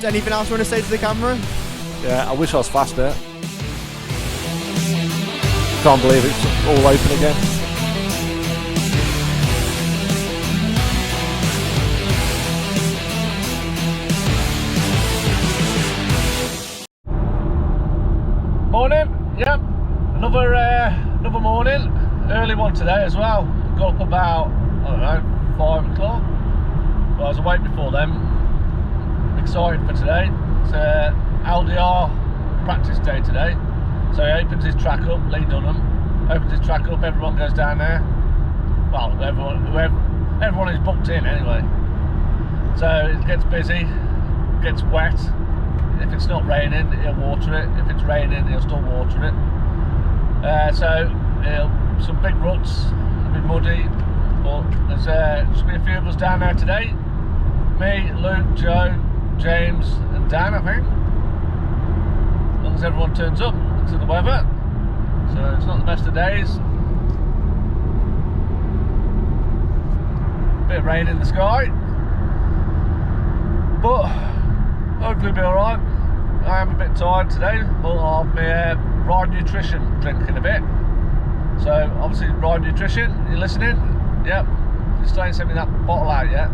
anything else you want to say to the camera? Yeah, I wish I was faster. Can't believe it's all open again. Morning, yep, another morning, early one today as well. Got up about, I don't know, 5 o'clock. Well, I was awake before then. Excited for today. It's LDR practice day today. So he opens his track up, Lee Dunham opens his track up, everyone goes down there. Well, everyone is booked in anyway. So it gets busy, gets wet. If it's not raining, he'll water it. If it's raining, he'll still water it. So some big ruts, a bit muddy, but there's just be a few of us down there today. Me, Luke, Joe, James and Dan, I think. As long as everyone turns up, looks at the weather. So it's not the best of days. Bit of rain in the sky. But hopefully it'll be alright. I am a bit tired today, but I'll have my Ride Nutrition drinking a bit. So obviously Ride Nutrition, you listening? Yep. You still ain't sent me that bottle out yet.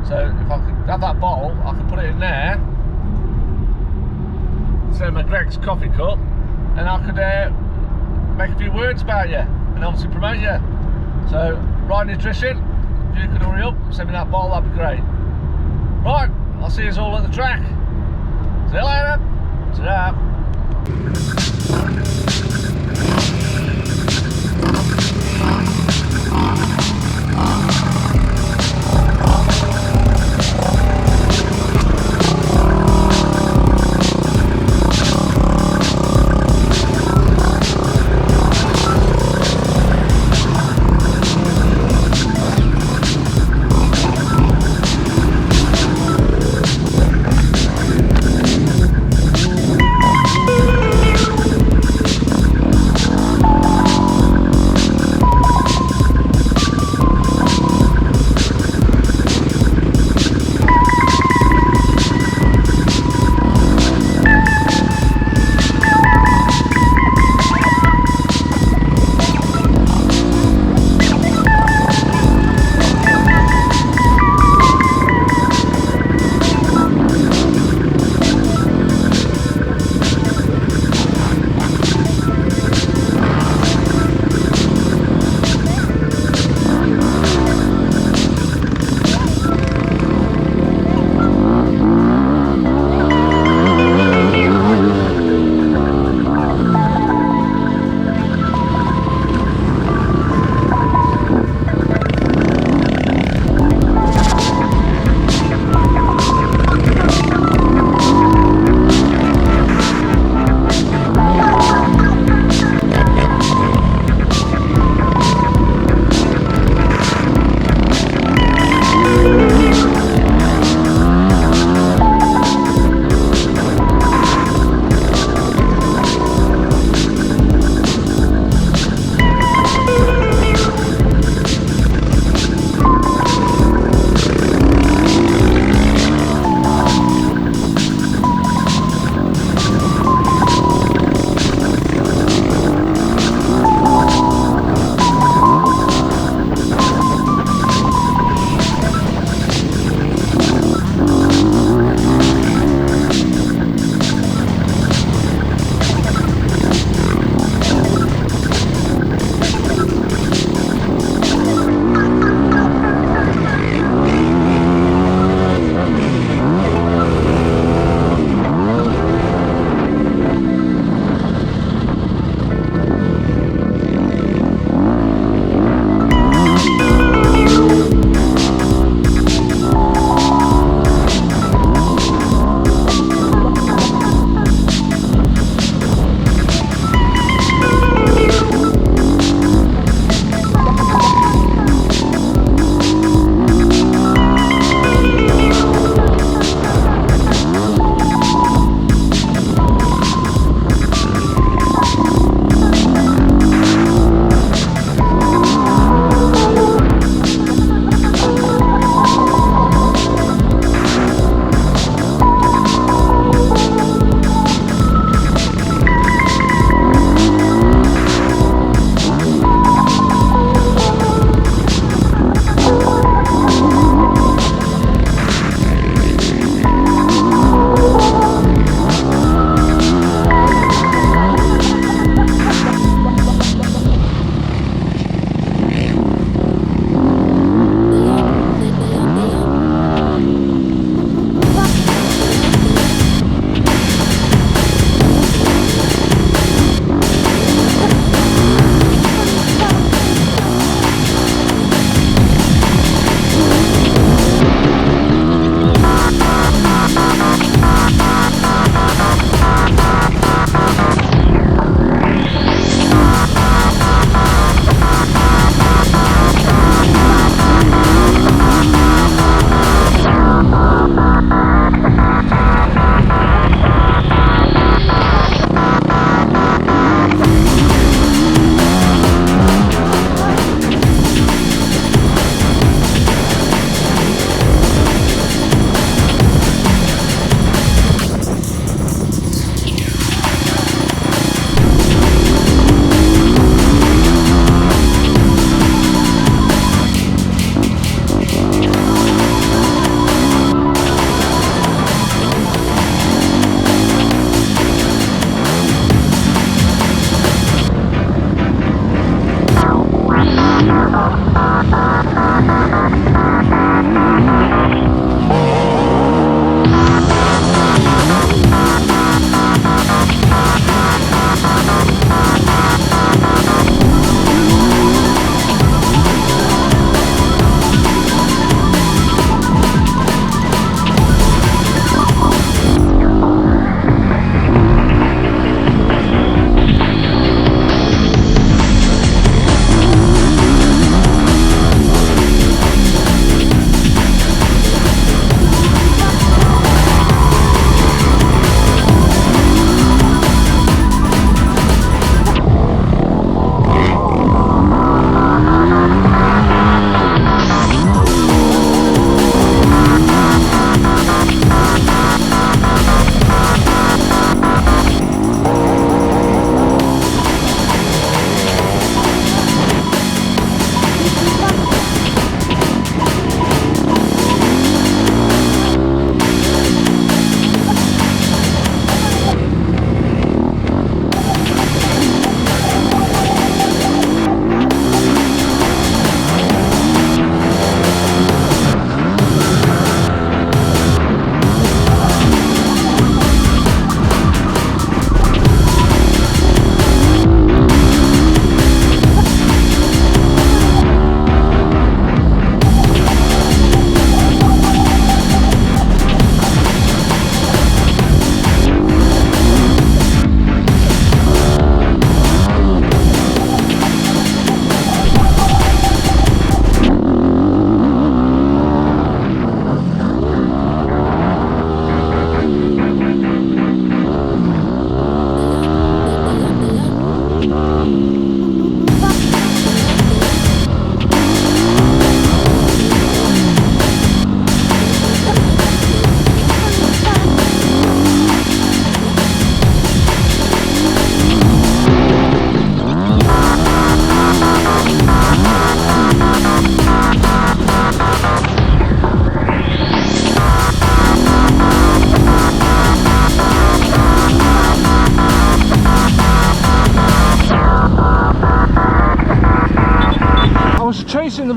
So if I could have that bottle, I could put it in there. So my Greg's coffee cup, and I could make a few words about you and obviously promote you. So Ride Nutrition, if you could hurry up and send me that bottle, that'd be great. Right, I'll see you all at the track. See you later. Ta-da.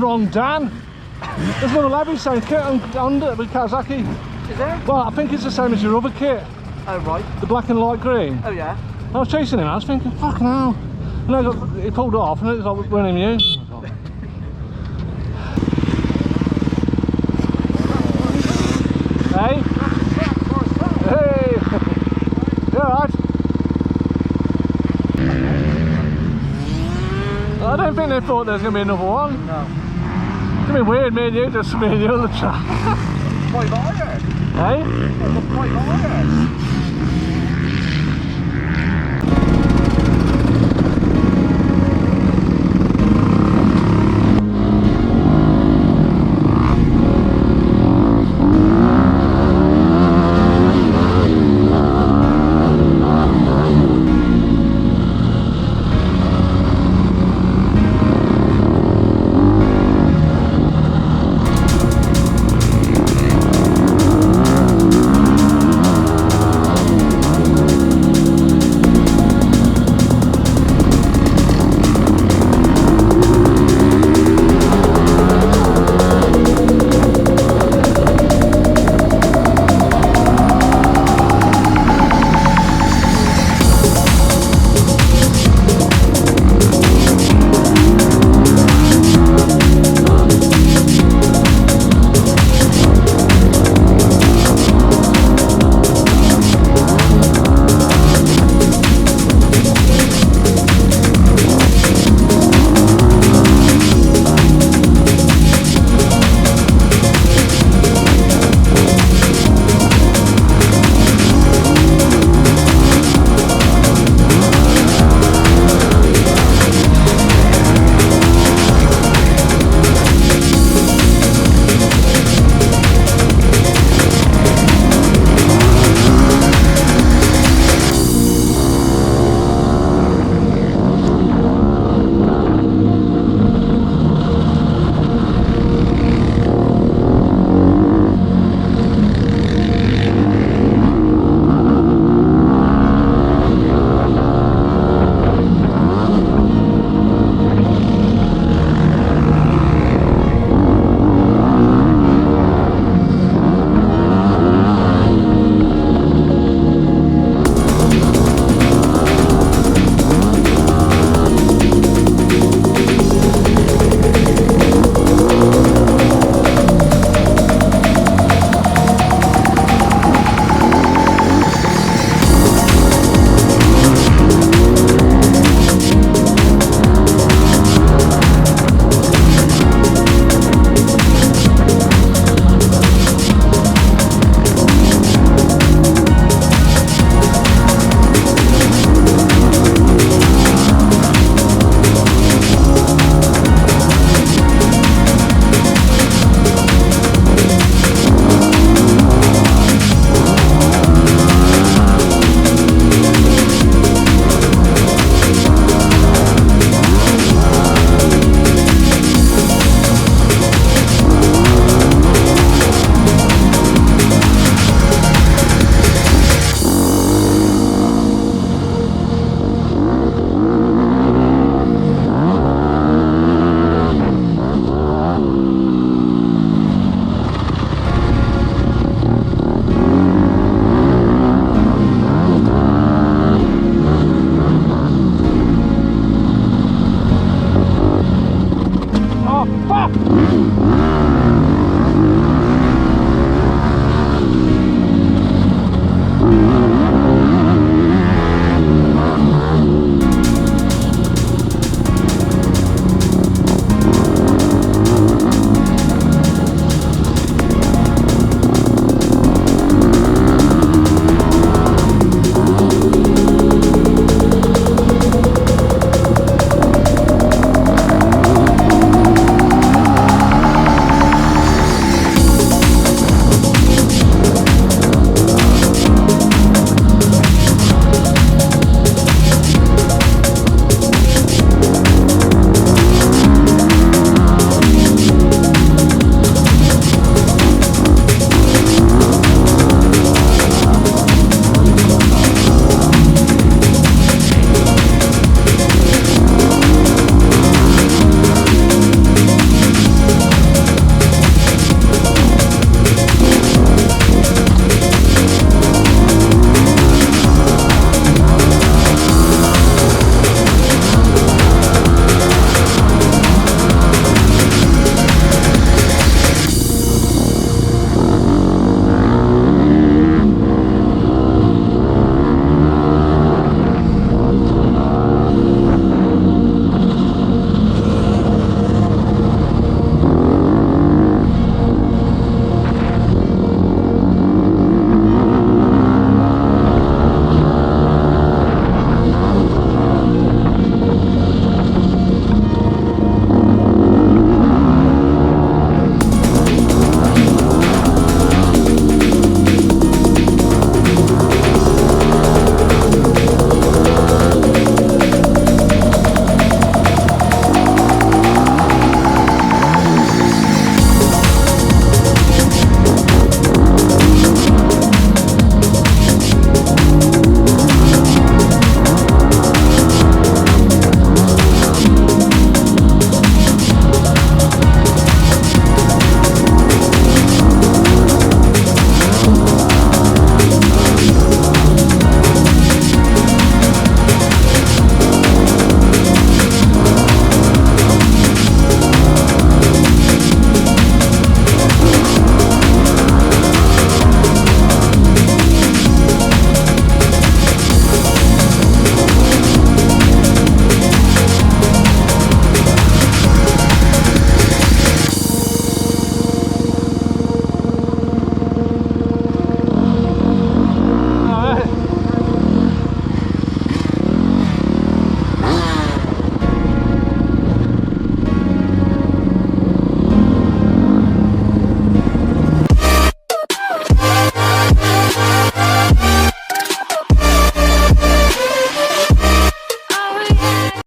wrong Dan. There's another lab he's saying kit on the Kawasaki. Is there? Well, I think it's the same as your other kit. Oh, right. The black and light green. Oh, yeah. I was chasing him, I was thinking, fucking hell. And I got, he pulled off and it was like running you. Hey? Hey! You alright? I don't think they thought there was going to be another one. No. It's going to be weird, me and you, just me and you on the track. Quite higher. Hey? Quite higher.